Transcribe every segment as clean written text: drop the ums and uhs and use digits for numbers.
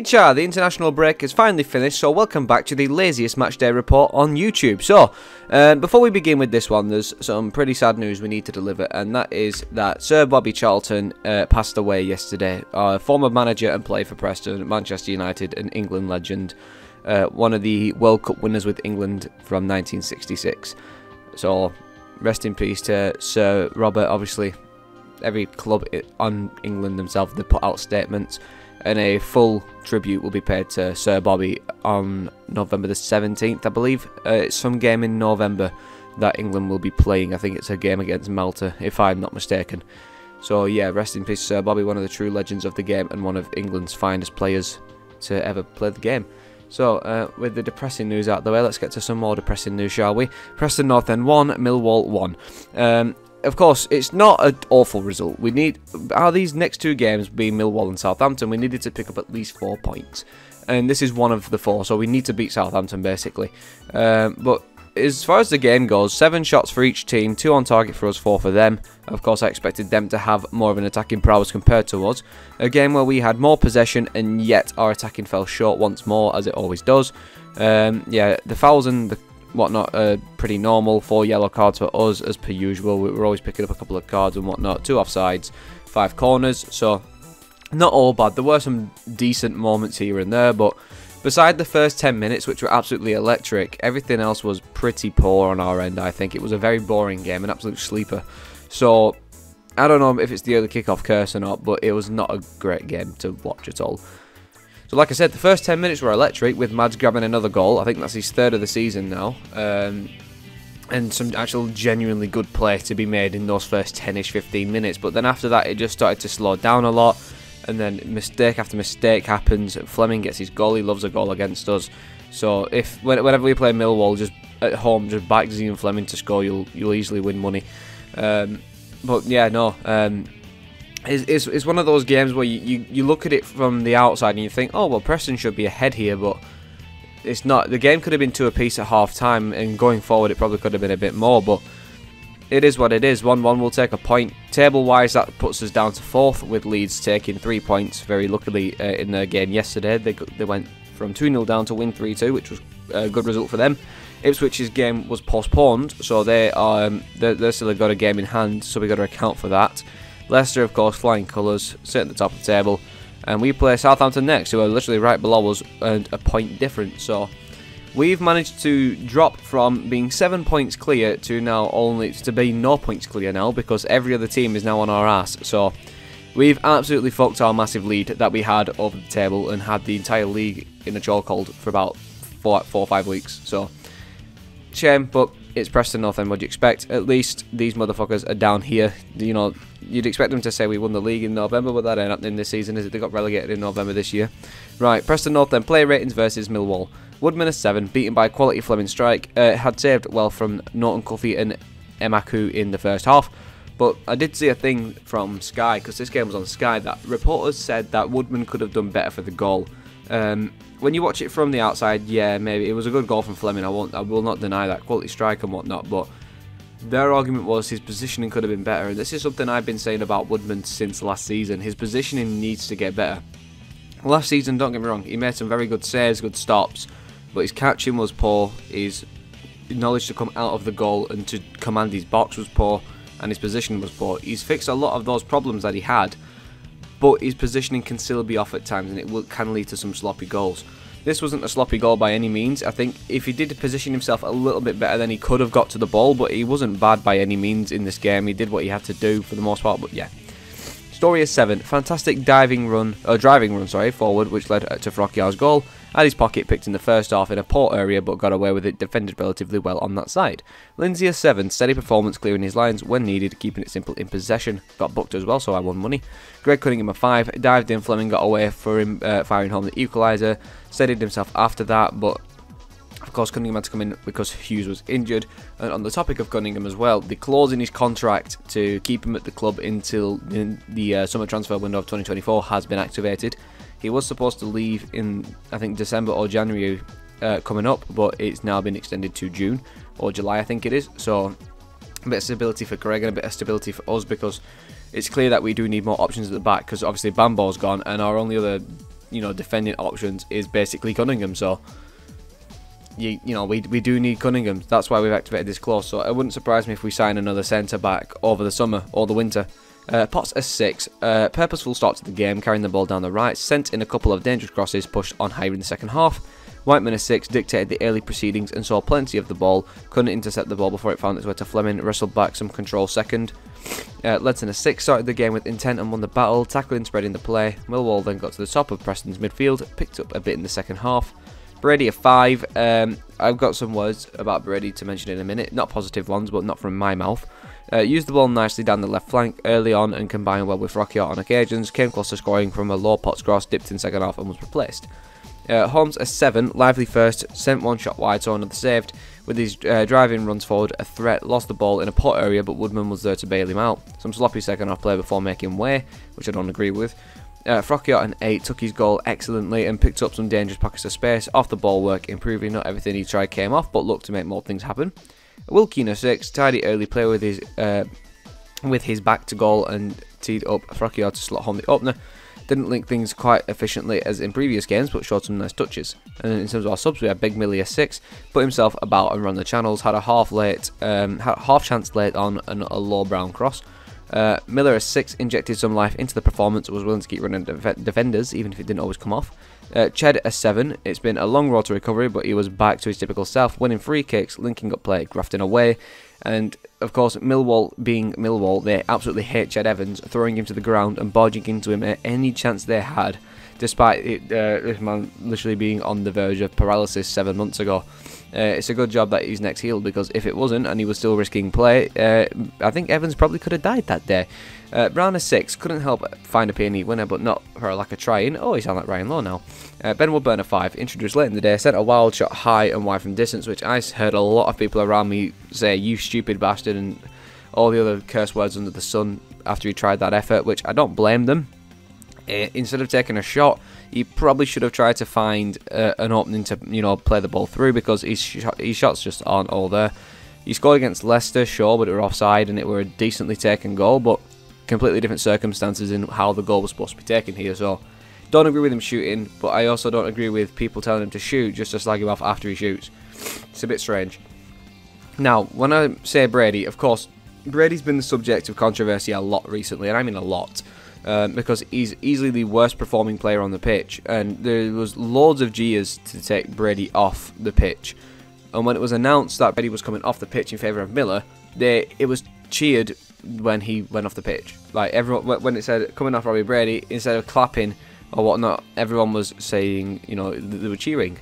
HR, the international break has finally finished, so welcome back to the laziest matchday report on YouTube. So, before we begin with this one, there's some pretty sad news we need to deliver, and that is that Sir Bobby Charlton passed away yesterday. Former manager and player for Preston, Manchester United, an England legend. One of the World Cup winners with England from 1966. So, rest in peace to Sir Robert. Obviously, every club on England themselves, they put out statements, and a full tribute will be paid to Sir Bobby on November the 17th, I believe. It's some game in November that England will be playing. I think it's a game against Malta, if I'm not mistaken. So yeah, rest in peace Sir Bobby, one of the true legends of the game and one of England's finest players to ever play the game. So, with the depressing news out of the way, let's get to some more depressing news, shall we? Preston North End 1, Millwall 1. Of course, it's not an awful result. We need, out of these next two games being Millwall and Southampton, we needed to pick up at least 4 points. And this is one of the 4, so we need to beat Southampton, basically. But as far as the game goes, 7 shots for each team, 2 on target for us, 4 for them. Of course, I expected them to have more of an attacking prowess compared to us. A game where we had more possession, and yet our attacking fell short once more, as it always does. Yeah, the fouls and the whatnot are pretty normal. 4 yellow cards for us, as per usual. We're always picking up a couple of cards and whatnot. 2 offsides, 5 corners, so not all bad. There were some decent moments here and there, but beside the first 10 minutes, which were absolutely electric, everything else was pretty poor on our end. I think it was a very boring game, an absolute sleeper. So I don't know if it's the early kickoff curse or not, but it was not a great game to watch at all. So like I said, the first 10 minutes were electric, with Mads grabbing another goal. I think that's his 3rd of the season now. And some actual genuinely good play to be made in those first 10-ish, 15 minutes. But then after that, it just started to slow down a lot. And then mistake after mistake happens. Fleming gets his goal. He loves a goal against us. So whenever we play Millwall, just at home, just back Ian Fleming to score, you'll easily win money. But yeah, no. It's one of those games where you look at it from the outside and you think, oh, well, Preston should be ahead here, but it's not. The game could have been 2 apiece at half-time, and going forward it probably could have been a bit more, but it is what it is. 1-1 will take a point. Table-wise, that puts us down to 4th, with Leeds taking 3 points, very luckily, in their game yesterday. They went from 2-0 down to win 3-2, which was a good result for them. Ipswich's game was postponed, so they're still got a game in hand, so we've got to account for that. Leicester, of course, flying colours, sit at the top of the table. And we play Southampton next, who are literally right below us and a point different. So we've managed to drop from being 7 points clear to now to be no points clear now, because every other team is now on our ass. So we've absolutely fucked our massive lead that we had over the table and had the entire league in a chokehold for about 4 or 5 weeks. So shame, but it's Preston North End. What do you expect? At least these motherfuckers are down here. You know, you'd expect them to say we won the league in November, but that ain't happening this season, is it? They got relegated in November this year. Right, Preston North End player ratings versus Millwall. Woodman a 7, beaten by quality Fleming strike. Had saved well from Norton Cuffy and Emaku in the first half. But I did see a thing from Sky, because this game was on Sky, that reporters said that Woodman could have done better for the goal. When you watch it from the outside, yeah, maybe it was a good goal from Fleming. I will not deny that, quality strike and whatnot. But their argument was his positioning could have been better, and this is something I've been saying about Woodman since last season. His positioning needs to get better. Last season, don't get me wrong, he made some very good saves, good stops, but his catching was poor. His knowledge to come out of the goal and to command his box was poor, and his positioning was poor. He's fixed a lot of those problems that he had, but his positioning can still be off at times, and it can lead to some sloppy goals. This wasn't a sloppy goal by any means. I think if he did position himself a little bit better, then he could have got to the ball, but he wasn't bad by any means in this game. He did what he had to do for the most part, but yeah. Story is 7. Fantastic driving run forward, which led to Frockyar's goal. Had his pocket picked in the first half in a poor area, but got away with it, defended relatively well on that side. Lindsay a 7, steady performance, clearing his lines when needed, keeping it simple in possession. Got booked as well, so I won money. Greg Cunningham a 5, dived in, Fleming got away for him, firing home the equaliser. Steadied himself after that, but of course Cunningham had to come in because Hughes was injured. And on the topic of Cunningham as well, the clause in his contract to keep him at the club until the summer transfer window of 2024 has been activated. He was supposed to leave in, I think, December or January coming up, but it's now been extended to June or July, I think it is. So a bit of stability for Greg and a bit of stability for us, because it's clear that we do need more options at the back, because obviously Bambo's gone, and our only other defending options is basically Cunningham. So we do need Cunningham. That's why we've activated this clause. So it wouldn't surprise me if we sign another centre back over the summer or the winter. Potts a 6, purposeful start to the game, carrying the ball down the right, sent in a couple of dangerous crosses, pushed on higher in the second half. Whiteman a 6, dictated the early proceedings and saw plenty of the ball, couldn't intercept the ball before it found its way to Fleming, wrestled back some control second. Ledson a 6, started the game with intent and won the battle, tackling, spreading the play. Millwall then got to the top of Preston's midfield, picked up a bit in the second half. Brady a 5, I've got some words about Brady to mention in a minute, not positive ones, but not from my mouth. Used the ball nicely down the left flank early on and combined well with Rocky on occasions, came close to scoring from a low Potts cross, dipped in second half and was replaced. Holmes a 7, lively first, sent one shot wide, so another saved. With his driving runs forward, a threat, lost the ball in a pot area, but Woodman was there to bail him out. Some sloppy second half play before making way, which I don't agree with. Frockiot an 8, took his goal excellently and picked up some dangerous pockets of space. Off the ball work, improving, not everything he tried came off, but looked to make more things happen. Wilkien a 6, tidy early play with his back to goal and teed up Frockiot to slot home the opener. Didn't link things quite efficiently as in previous games, but showed some nice touches. And in terms of our subs, we had Big Millie a 6, put himself about and run the channels, had a half chance late on and a low Brown cross. Miller a 6, injected some life into the performance, was willing to keep running defenders, even if it didn't always come off. Ched a 7, it's been a long road to recovery, but he was back to his typical self, winning free kicks, linking up play, grafting away. And of course, Millwall being Millwall, they absolutely hate Ched Evans, throwing him to the ground and barging into him at any chance they had, despite this man literally being on the verge of paralysis 7 months ago. It's a good job that he's next healed, because if it wasn't and he was still risking play, I think Evans probably could have died that day. Brown a 6, couldn't help find a P&E winner, but not for a lack of trying. Oh, he sounds like Ryan Lowe now. Ben Woodburn a 5, introduced late in the day, sent a wild shot high and wide from distance, which I heard a lot of people around me say, "You stupid bastard," and all the other curse words under the sun after he tried that effort, which I don't blame them. Instead of taking a shot, he probably should have tried to find an opening to play the ball through, because his shots just aren't all there. He scored against Leicester, sure, but it were offside and it were a decently taken goal, but completely different circumstances in how the goal was supposed to be taken here. So don't agree with him shooting, but I also don't agree with people telling him to shoot just to slag him off after he shoots. It's a bit strange. Now, when I say Brady, of course, Brady's been the subject of controversy a lot recently, and I mean a lot. Because he's easily the worst performing player on the pitch, and there was loads of jeers to take Brady off the pitch. And when it was announced that Brady was coming off the pitch in favour of Miller, it was cheered when he went off the pitch. Like, everyone, when it said coming off Robbie Brady, instead of clapping or whatnot, everyone was saying, they were cheering.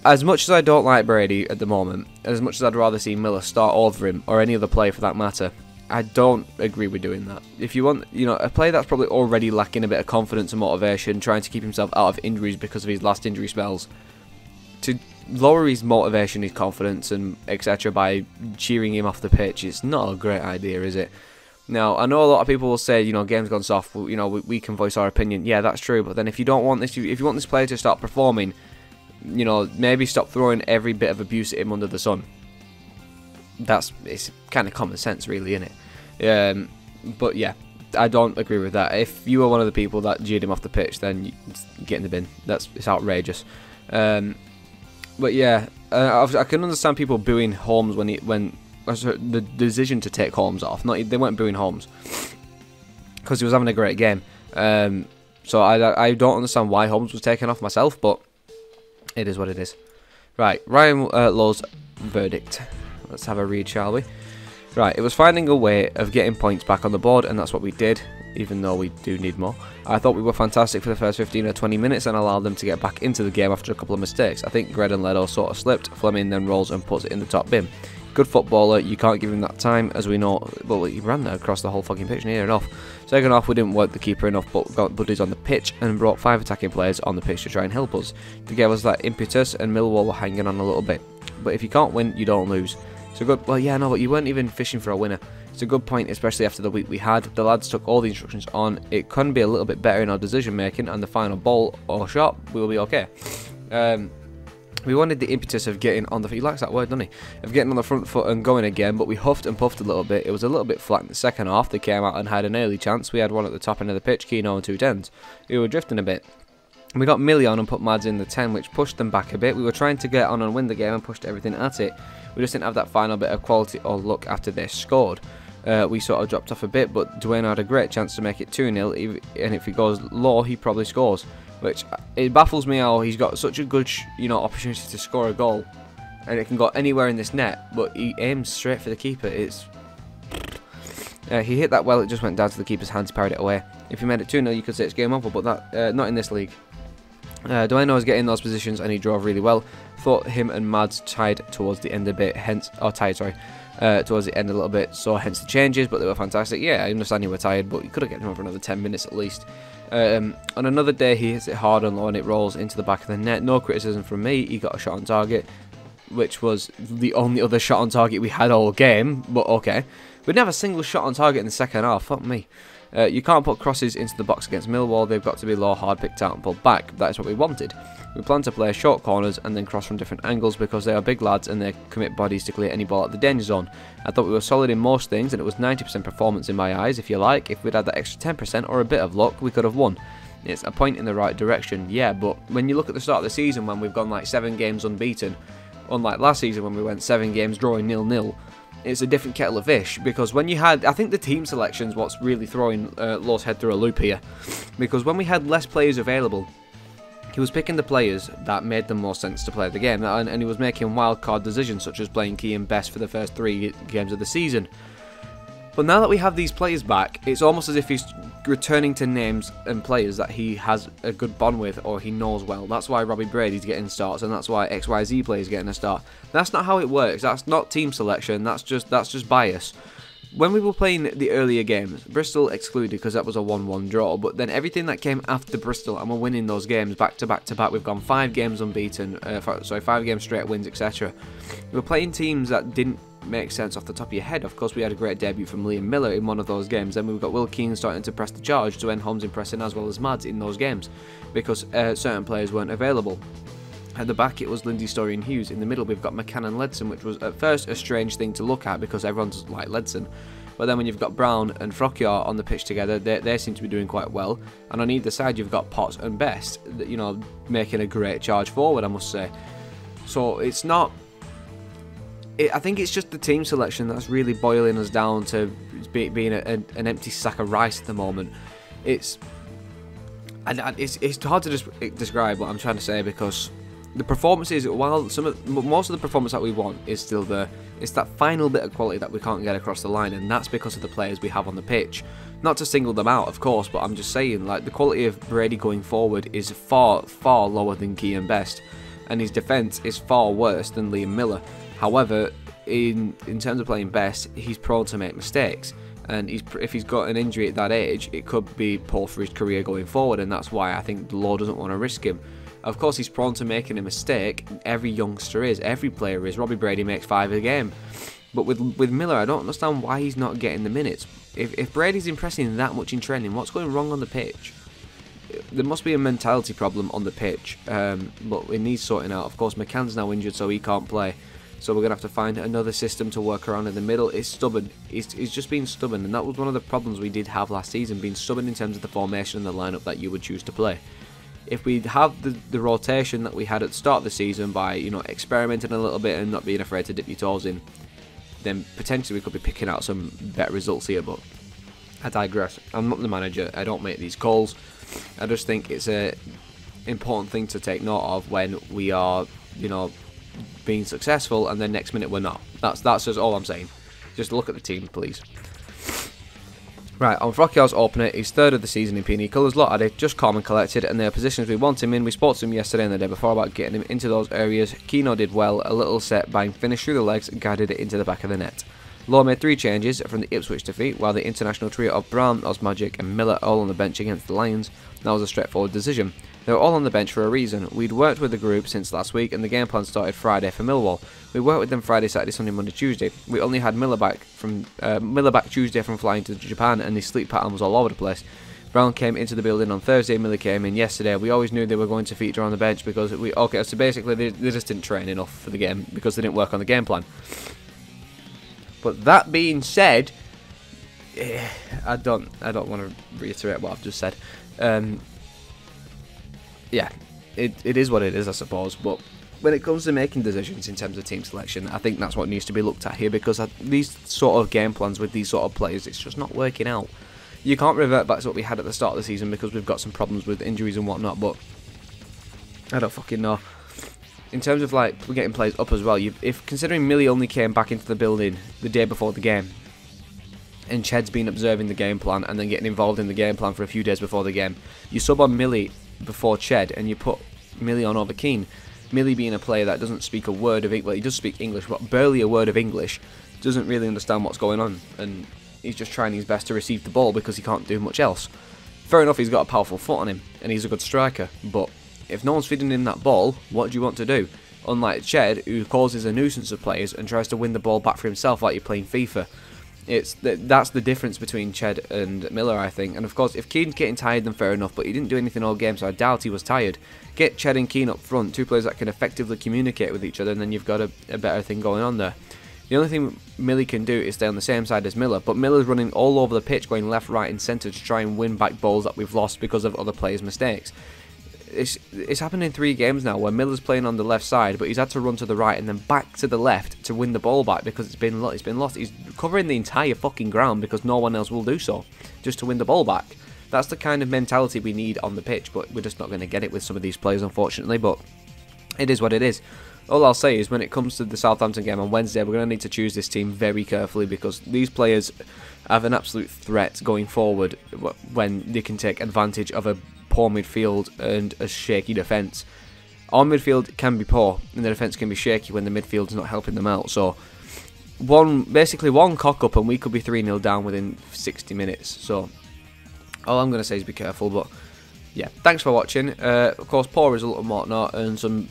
As much as I don't like Brady at the moment, as much as I'd rather see Miller start over him, or any other player for that matter, I don't agree with doing that. If you want, a player that's probably already lacking a bit of confidence and motivation, trying to keep himself out of injuries because of his last injury spells, to lower his motivation, his confidence, and etc. by cheering him off the pitch, it's not a great idea, is it? Now, I know a lot of people will say, game's gone soft. We can voice our opinion. Yeah, that's true. But then, if you don't want this, if you want this player to start performing, maybe stop throwing every bit of abuse at him under the sun. It's kind of common sense, really, isn't it? But yeah, I don't agree with that. If you were one of the people that jeered him off the pitch, then you get in the bin. It's outrageous. But yeah, I can understand people booing Holmes when the decision to take Holmes off. They weren't booing Holmes because he was having a great game. So I don't understand why Holmes was taken off myself, but it is what it is. Right, Ryan Lowe's verdict. Let's have a read, shall we? Right, it was finding a way of getting points back on the board, and that's what we did, even though we do need more. I thought we were fantastic for the first 15 or 20 minutes and allowed them to get back into the game after a couple of mistakes. I think Gred and Ledo sort of slipped, Fleming then rolls and puts it in the top bin. Good footballer, you can't give him that time, as we know. Well, he ran there across the whole fucking pitch near enough. Second half, we didn't work the keeper enough, but got buddies on the pitch and brought 5 attacking players on the pitch to try and help us. To give us that impetus, and Millwall were hanging on a little bit. But if you can't win, you don't lose. So good. Well, yeah, no, but you weren't even fishing for a winner. It's a good point, especially after the week we had. The lads took all the instructions on. It can be a little bit better in our decision making, and the final ball or shot, we will be okay. We wanted the impetus of getting on the... He likes that word, doesn't he? Of getting on the front foot and going again, but we huffed and puffed a little bit. It was a little bit flat in the second half. They came out and had an early chance. We had one at the top end of the pitch, Keno and 210s. We were drifting a bit. We got Millie on and put Mads in the 10, which pushed them back a bit. We were trying to get on and win the game and pushed everything at it. We just didn't have that final bit of quality or luck after they scored. We sort of dropped off a bit, but Dwayne had a great chance to make it 2-0, and if he goes low, he probably scores. Which, it baffles me how he's got such a good, opportunity to score a goal, and it can go anywhere in this net, but he aims straight for the keeper. It's... he hit that well, it just went down to the keeper's hands, parried it away. If he made it 2-0, you could say it's game over, but that not in this league. Dwayne was getting those positions, and he drove really well. Thought him and Mads tied towards the end a bit, towards the end a little bit, so hence the changes, but they were fantastic. Yeah, I understand you were tired, but you could have kept him for another 10 minutes at least. On another day, he hits it hard and low, and it rolls into the back of the net. No criticism from me. He got a shot on target, which was the only other shot on target we had all game, but okay. We didn't have a single shot on target in the second half, fuck me. You can't put crosses into the box against Millwall. They've got to be low, hard, picked out and pulled back. That is what we wanted. We plan to play short corners and then cross from different angles because they are big lads and they commit bodies to clear any ball at the danger zone. I thought we were solid in most things, and it was 90% performance in my eyes, if you like. If we'd had that extra 10% or a bit of luck, we could have won. It's a point in the right direction, yeah, but when you look at the start of the season when we've gone like 7 games unbeaten, unlike last season when we went 7 games drawing 0-0, it's a different kettle of fish, because when you had, I think the team selection's what's really throwing Law's head through a loop here, because when we had less players available, he was picking the players that made the most sense to play the game, and he was making wild card decisions such as playing Keane best for the first 3 games of the season. But now that we have these players back, it's almost as if he's returning to names and players that he has a good bond with or he knows well. That's why Robbie Brady's getting starts, and that's why XYZ players getting a start. That's not how it works. That's not team selection. That's just bias. When we were playing the earlier games, Bristol excluded because that was a 1-1 draw, but then everything that came after Bristol, and we're winning those games back to back to back. We've gone 5 games unbeaten, 5 games straight wins, etc. We were playing teams that didn't make sense off the top of your head. Of course, we had a great debut from Liam Miller in one of those games. Then we've got Will Keane starting to press the charge, Dwayne Holmes impressing as well as Mads in those games because certain players weren't available. At the back, it was Lindsay, Story and Hughes. In the middle, we've got McCann and Ledson, which was at first a strange thing to look at because everyone's like Ledson. But then when you've got Brown and Frockyar on the pitch together, they seem to be doing quite well. And on either side, you've got Potts and Best, making a great charge forward, I must say. So it's not... I think it's just the team selection that's really boiling us down to being an empty sack of rice at the moment. It's hard to describe what I'm trying to say because the performances, while most of the performance that we want is still there, it's that final bit of quality that we can't get across the line, and that's because of the players we have on the pitch. Not to single them out, of course, but I'm just saying, like, the quality of Brady going forward is far, far lower than Keane Best, and his defence is far worse than Liam Miller. However, in terms of playing Best, he's prone to make mistakes, and if he's got an injury at that age, it could be poor for his career going forward, and that's why I think the Law doesn't want to risk him. Of course, he's prone to making a mistake. Every youngster is. Every player is. Robbie Brady makes 5 a game. But with Miller, I don't understand why he's not getting the minutes. If Brady's impressing that much in training, what's going wrong on the pitch? There must be a mentality problem on the pitch, but it needs sorting out. Of course, McCann's now injured, so he can't play. So we're going to have to find another system to work around in the middle. It's stubborn. It's just being stubborn, and that was one of the problems we did have last season, being stubborn in terms of the formation and the lineup that you would choose to play. If we have the rotation that we had at the start of the season by, experimenting a little bit and not being afraid to dip your toes in, then potentially we could be picking out some better results here, but I digress. I'm not the manager. I don't make these calls. I just think it's a important thing to take note of when we are, being successful and then next minute we're not. That's just all I'm saying. Just look at the team, please. Right, on Frockyar's opener, he's 3rd of the season in Peony colours. Lot at it, just calm and collected, and there are positions we want him in. We spoke to him yesterday and the day before about getting him into those areas. Keno did well, a little set, bang, finished through the legs and guided it into the back of the net. Law made 3 changes from the Ipswich defeat, while the international trio of Brown, Osmagic and Miller all on the bench against the Lions. That was a straightforward decision. They were all on the bench for a reason. We'd worked with the group since last week and the game plan started Friday for Millwall. We worked with them Friday, Saturday, Sunday, Monday, Tuesday. We only had Miller back Tuesday from flying to Japan, and his sleep pattern was all over the place. Brown came into the building on Thursday, Millie came in yesterday. We always knew they were going to feature on the bench because so basically they just didn't train enough for the game because they didn't work on the game plan. But that being said, I don't want to reiterate what I've just said. Yeah, it is what it is, I suppose. But when it comes to making decisions in terms of team selection, I think that's what needs to be looked at here, because these sort of game plans with these sort of players, it's just not working out. You can't revert back to what we had at the start of the season because we've got some problems with injuries and whatnot, but I don't fucking know. In terms of like getting players up as well, if considering Millie only came back into the building the day before the game, and Ched's been observing the game plan and then getting involved in the game plan for a few days before the game, you sub on Millie before Ched and you put Millie on over Keane. Millie being a player that doesn't speak a word of English, well, he does speak English, but barely a word of English, doesn't really understand what's going on, and he's just trying his best to receive the ball because he can't do much else. Fair enough, he's got a powerful foot on him, and he's a good striker, but if no one's feeding him that ball, what do you want to do? Unlike Ched, who causes a nuisance of players and tries to win the ball back for himself like you're playing FIFA. That's the difference between Ched and Miller, I think. And of course, if Keane's getting tired, then fair enough, but he didn't do anything all game, so I doubt he was tired. Get Ched and Keane up front, two players that can effectively communicate with each other, and then you've got a better thing going on there. The only thing Millie can do is stay on the same side as Miller, but Miller's running all over the pitch, going left, right and centre to try and win back balls that we've lost because of other players' mistakes. It's happened in 3 games now where Miller's playing on the left side, but he's had to run to the right and then back to the left to win the ball back because it's been lost. He's covering the entire fucking ground because no one else will do so, just to win the ball back. That's the kind of mentality we need on the pitch, but we're just not going to get it with some of these players, unfortunately. But it is what it is. All I'll say is when it comes to the Southampton game on Wednesday, we're going to need to choose this team very carefully because these players have an absolute threat going forward when they can take advantage of a poor midfield and a shaky defence. Our midfield can be poor and the defence can be shaky when the midfield's not helping them out. So basically one cock up and we could be 3-0 down within 60 minutes. So all I'm going to say is be careful. But yeah, thanks for watching. Of course, poor result and whatnot, and some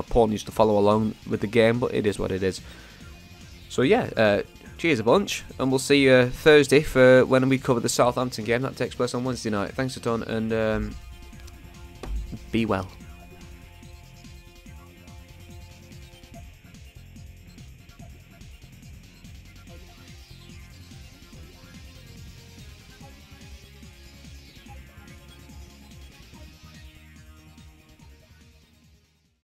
poor news to follow along with the game, but it is what it is. So yeah, cheers a bunch, and we'll see you Thursday for when we cover the Southampton game that takes place on Wednesday night. Thanks a ton, and be well.